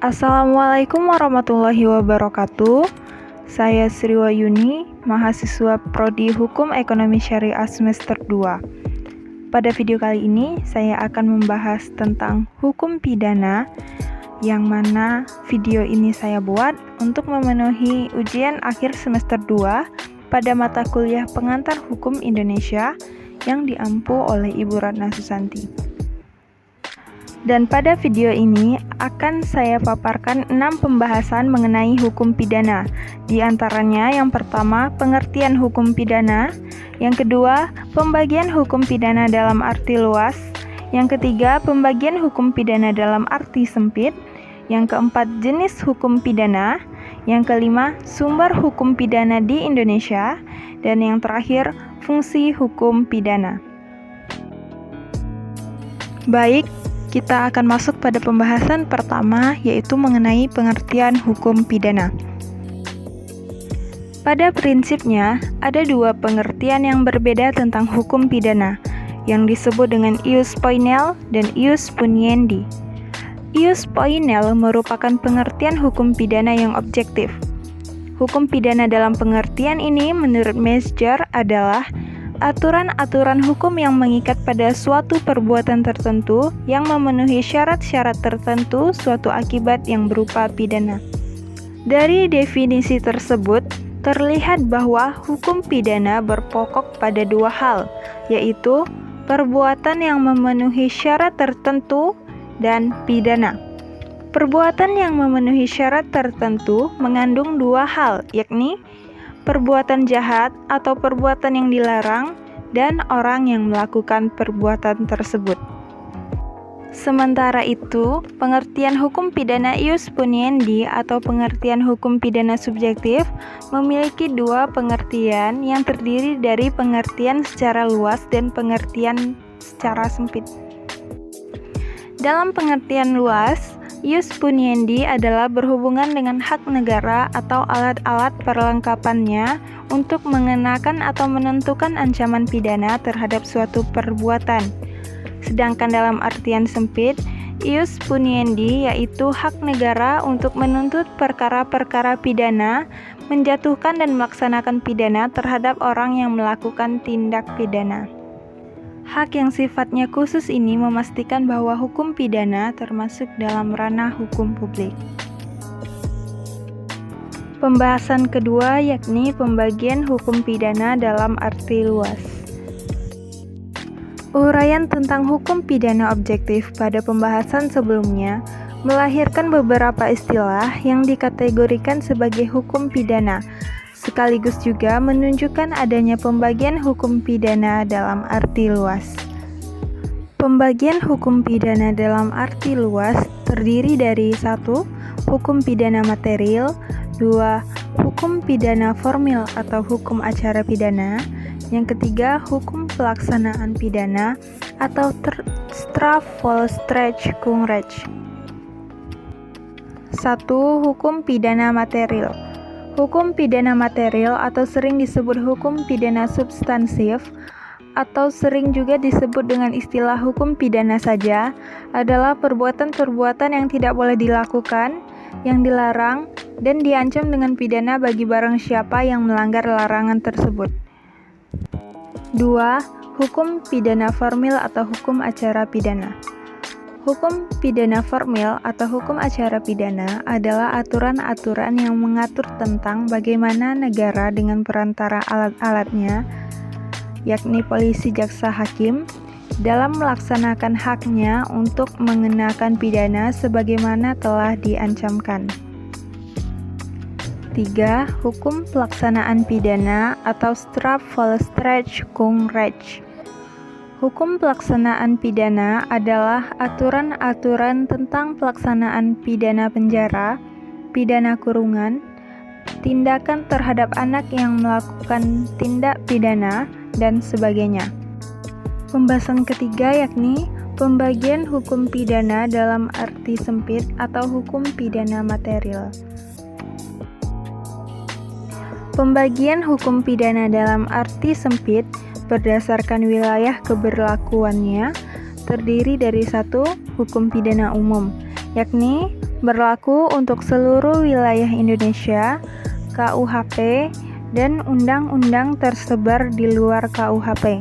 Assalamualaikum warahmatullahi wabarakatuh. Saya Sri Wayuni, mahasiswa Prodi Hukum Ekonomi Syariah semester 2. Pada video kali ini, saya akan membahas tentang hukum pidana, yang mana video ini saya buat untuk memenuhi ujian akhir semester 2 pada mata kuliah Pengantar Hukum Indonesia yang diampu oleh Ibu Ratna Susanti. Dan pada video ini akan saya paparkan 6 pembahasan mengenai hukum pidana. Di antaranya yang pertama, pengertian hukum pidana. Yang kedua, pembagian hukum pidana dalam arti luas. Yang ketiga, pembagian hukum pidana dalam arti sempit. Yang keempat, jenis hukum pidana. Yang kelima, sumber hukum pidana di Indonesia. Dan yang terakhir, fungsi hukum pidana. Baik, kita akan masuk pada pembahasan pertama, yaitu mengenai pengertian hukum pidana. Pada prinsipnya, ada dua pengertian yang berbeda tentang hukum pidana, yang disebut dengan ius poinel dan ius puniendi. Ius poinel merupakan pengertian hukum pidana yang objektif. Hukum pidana dalam pengertian ini menurut Metzger adalah aturan-aturan hukum yang mengikat pada suatu perbuatan tertentu yang memenuhi syarat-syarat tertentu suatu akibat yang berupa pidana. Dari definisi tersebut, terlihat bahwa hukum pidana berpokok pada dua hal, yaitu perbuatan yang memenuhi syarat tertentu dan pidana. Perbuatan yang memenuhi syarat tertentu mengandung dua hal, yakni perbuatan jahat atau perbuatan yang dilarang, dan orang yang melakukan perbuatan tersebut. Sementara itu, pengertian hukum pidana ius puniendi atau pengertian hukum pidana subjektif memiliki dua pengertian yang terdiri dari pengertian secara luas dan pengertian secara sempit. Dalam pengertian luas, ius puniendi adalah berhubungan dengan hak negara atau alat-alat perlengkapannya untuk mengenakan atau menentukan ancaman pidana terhadap suatu perbuatan. Sedangkan dalam artian sempit, ius puniendi yaitu hak negara untuk menuntut perkara-perkara pidana, menjatuhkan dan melaksanakan pidana terhadap orang yang melakukan tindak pidana. Hak yang sifatnya khusus ini memastikan bahwa hukum pidana termasuk dalam ranah hukum publik. Pembahasan kedua yakni pembagian hukum pidana dalam arti luas. Uraian tentang hukum pidana objektif pada pembahasan sebelumnya melahirkan beberapa istilah yang dikategorikan sebagai hukum pidana, sekaligus juga menunjukkan adanya pembagian hukum pidana dalam arti luas. Pembagian hukum pidana dalam arti luas terdiri dari 1. Hukum pidana material, 2. Hukum pidana formil atau hukum acara pidana, yang ketiga hukum pelaksanaan pidana atau strafvolstrekungsrecht. 1. Hukum pidana material. Hukum pidana material atau sering disebut hukum pidana substansif atau sering juga disebut dengan istilah hukum pidana saja adalah perbuatan-perbuatan yang tidak boleh dilakukan, yang dilarang, dan diancam dengan pidana bagi barang siapa yang melanggar larangan tersebut. 2. Hukum pidana formil atau hukum acara pidana. Hukum pidana formil atau hukum acara pidana adalah aturan-aturan yang mengatur tentang bagaimana negara dengan perantara alat-alatnya, yakni polisi, jaksa, hakim, dalam melaksanakan haknya untuk mengenakan pidana sebagaimana telah diancamkan. 3. Hukum pelaksanaan pidana atau strafvolstrekungsrecht. Hukum pelaksanaan pidana adalah aturan-aturan tentang pelaksanaan pidana penjara, pidana kurungan, tindakan terhadap anak yang melakukan tindak pidana, dan sebagainya. Pembahasan ketiga yakni pembagian hukum pidana dalam arti sempit atau hukum pidana material. Pembagian hukum pidana dalam arti sempit berdasarkan wilayah keberlakuannya terdiri dari 1. Hukum pidana umum, yakni berlaku untuk seluruh wilayah Indonesia, KUHP, dan undang-undang tersebar di luar KUHP.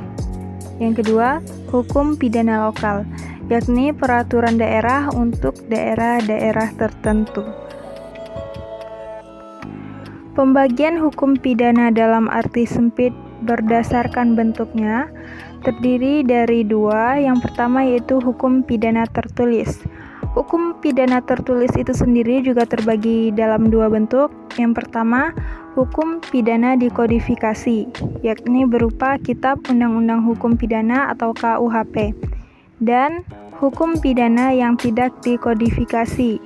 Yang kedua, hukum pidana lokal, yakni peraturan daerah untuk daerah-daerah tertentu. Pembagian hukum pidana dalam arti sempit berdasarkan bentuknya terdiri dari dua. Yang pertama yaitu hukum pidana tertulis. Hukum pidana tertulis itu sendiri juga terbagi dalam dua bentuk. Yang pertama, hukum pidana dikodifikasi, yakni berupa Kitab Undang-Undang Hukum Pidana atau KUHP, dan hukum pidana yang tidak dikodifikasi,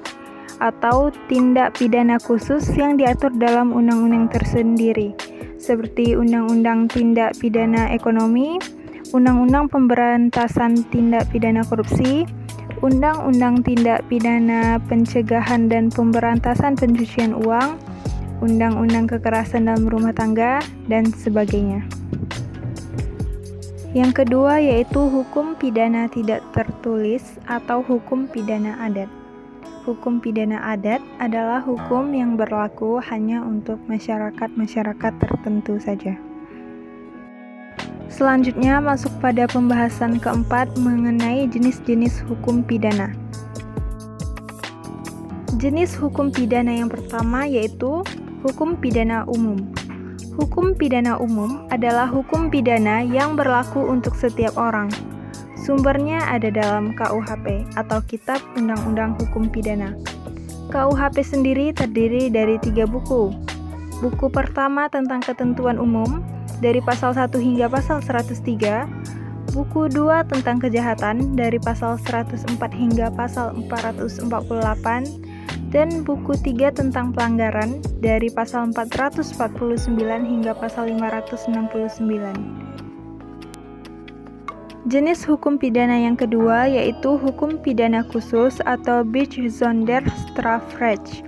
atau tindak pidana khusus yang diatur dalam undang-undang tersendiri, seperti Undang-Undang Tindak Pidana Ekonomi, Undang-Undang Pemberantasan Tindak Pidana Korupsi, Undang-Undang Tindak Pidana Pencegahan dan Pemberantasan Pencucian Uang, Undang-Undang Kekerasan dalam Rumah Tangga, dan sebagainya. Yang kedua yaitu hukum pidana tidak tertulis atau hukum pidana adat. Hukum pidana adat adalah hukum yang berlaku hanya untuk masyarakat-masyarakat tertentu saja. Selanjutnya masuk pada pembahasan keempat mengenai jenis-jenis hukum pidana. Jenis hukum pidana yang pertama yaitu hukum pidana umum. Hukum pidana umum adalah hukum pidana yang berlaku untuk setiap orang. Sumbernya ada dalam KUHP atau Kitab Undang-Undang Hukum Pidana. KUHP sendiri terdiri dari 3 buku. Buku pertama tentang ketentuan umum dari pasal 1 hingga pasal 103, buku 2 tentang kejahatan dari pasal 104 hingga pasal 448, dan buku 3 tentang pelanggaran dari pasal 449 hingga pasal 569. Jenis hukum pidana yang kedua yaitu hukum pidana khusus atau Bijzonderstrafrecht.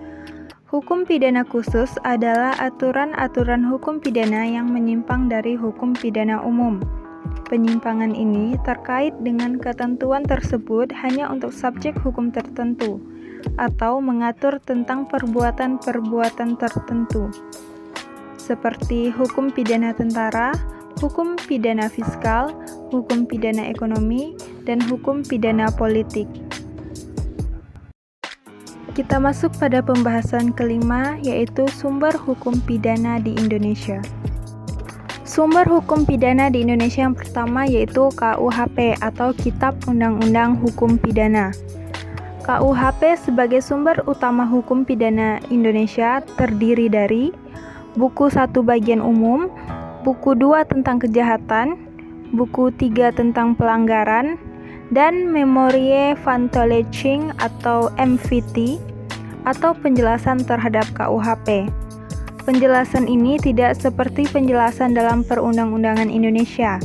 Hukum pidana khusus adalah aturan-aturan hukum pidana yang menyimpang dari hukum pidana umum. Penyimpangan ini terkait dengan ketentuan tersebut hanya untuk subjek hukum tertentu atau mengatur tentang perbuatan-perbuatan tertentu, seperti hukum pidana tentara, hukum pidana fiskal, hukum pidana ekonomi, dan hukum pidana politik. Kita masuk pada pembahasan kelima, yaitu sumber hukum pidana di Indonesia. Sumber hukum pidana di Indonesia yang pertama yaitu KUHP atau Kitab Undang-Undang Hukum Pidana. KUHP sebagai sumber utama hukum pidana Indonesia terdiri dari buku 1 bagian umum, buku 2 tentang kejahatan, buku 3 tentang pelanggaran, dan Memorie van toelichting atau MVT atau penjelasan terhadap KUHP. Penjelasan ini tidak seperti penjelasan dalam Perundang-undangan Indonesia.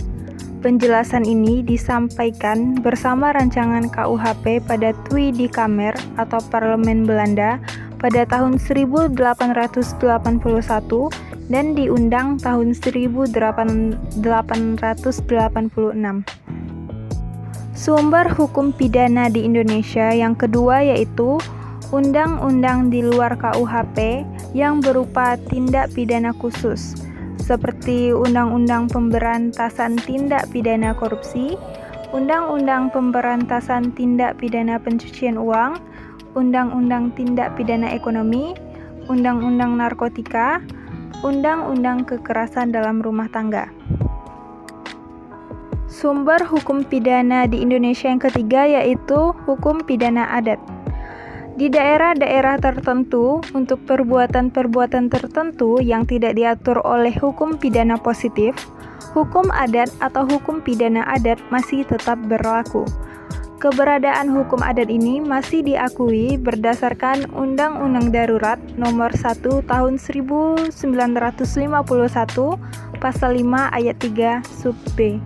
Penjelasan ini disampaikan bersama rancangan KUHP pada Tweede Kamer atau Parlemen Belanda pada tahun 1881 dan diundang tahun 1886. Sumber hukum pidana di Indonesia yang kedua yaitu undang-undang di luar KUHP yang berupa tindak pidana khusus, seperti Undang-Undang Pemberantasan Tindak Pidana Korupsi, Undang-Undang Pemberantasan Tindak Pidana Pencucian Uang, Undang-Undang Tindak Pidana Ekonomi, Undang-Undang Narkotika, Undang-Undang Kekerasan dalam Rumah Tangga. Sumber hukum pidana di Indonesia yang ketiga yaitu hukum pidana adat. Di daerah-daerah tertentu, untuk perbuatan-perbuatan tertentu yang tidak diatur oleh hukum pidana positif, hukum adat atau hukum pidana adat masih tetap berlaku. Keberadaan hukum adat ini masih diakui berdasarkan Undang-Undang Darurat Nomor 1 Tahun 1951, Pasal 5 Ayat 3 Sub B.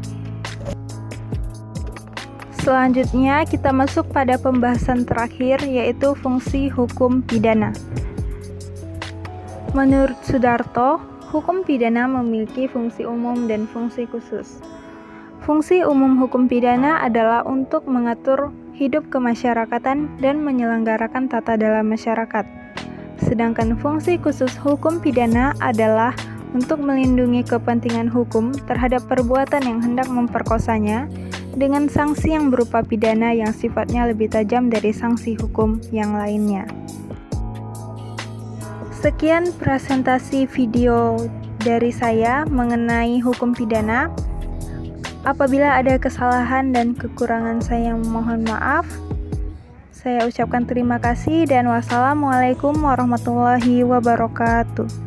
Selanjutnya kita masuk pada pembahasan terakhir yaitu fungsi hukum pidana. Menurut Sudarto, hukum pidana memiliki fungsi umum dan fungsi khusus. Fungsi umum hukum pidana adalah untuk mengatur hidup kemasyarakatan, dan menyelenggarakan tata dalam masyarakat. Sedangkan fungsi khusus hukum pidana adalah untuk melindungi kepentingan hukum terhadap perbuatan yang hendak memperkosanya dengan sanksi yang berupa pidana yang sifatnya lebih tajam dari sanksi hukum yang lainnya. Sekian presentasi video dari saya mengenai hukum pidana. Apabila ada kesalahan dan kekurangan, saya mohon maaf. Saya ucapkan terima kasih dan wassalamualaikum warahmatullahi wabarakatuh.